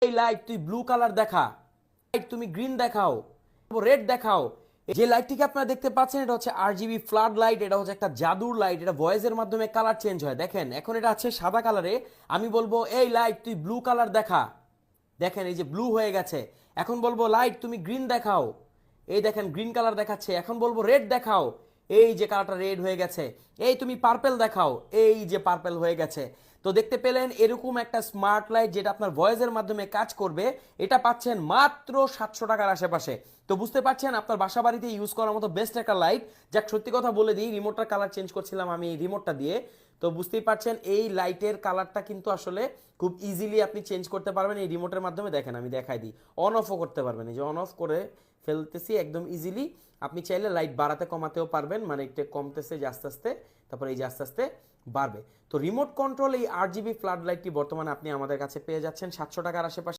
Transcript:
এই লাইট তুই blue colour দেখা, লাইট তুমি গ্রিন দেখাও, রেড দেখাও। যে লাইটটিকে আপনারা দেখতে পাচ্ছেন এটা হচ্ছে আরজিবি ফ্লাড লাইট। এটা হচ্ছে একটা জাদুর লাইট, এটা ভয়েসের মাধ্যমে কালার চেঞ্জ হয়। দেখেন এখন এটা আছে সাদা কালারে, আমি বলবো এই লাইট তুই ব্লু কালার দেখা, দেখেন এই যে ব্লু হয়ে গেছে। এখন বলবো লাইট তুমি গ্রিন দেখাও, এই দেখেন গ্রিন কালার দেখাচ্ছে। এখন বলবো রেড দেখাও, এই যে কালারটা রেড হয়ে গেছে। এই তুমি পার্পেল দেখাও, এই যে পার্পেল হয়ে গেছে। তো দেখতে পেলেন এরকম একটা স্মার্ট লাইট যেটা আপনার ভয়েসের মাধ্যমে কাজ করবে। এটা পাচ্ছেন মাত্র 700 টাকার আশেপাশে। তো বুঝতে পারছেন আপনার বাসা বাড়িতে ইউজ করার মতো বেস্ট একটা লাইট। যাক সত্যি কথা বলে দিই, রিমোটটার কালার চেঞ্জ করছিলাম আমি এই রিমোটটা দিয়ে। তো বুঝতেই পারছেন এই লাইটের কালারটা কিন্তু আসলে খুব ইজিলি আপনি চেঞ্জ করতে পারবেন এই রিমোটের মাধ্যমে। দেখেন আমি দেখাই দিই, অন অফও করতে পারবেন, এই যে অন অফ করে ফেলতেছি একদম ইজিলি। আপনি চাইলে লাইট বাড়াতে কমাতেও পারবেন, মানে একটু কমতেছে যে আস্তে আস্তে, তারপরে এই যে আস্তে আস্তে বাড়বে। তো রিমোট কন্ট্রোল এই 8GB ফ্লাড লাইটটি বর্তমানে আপনি আমাদের কাছে পেয়ে যাচ্ছেন 700 টাকার আশেপাশে।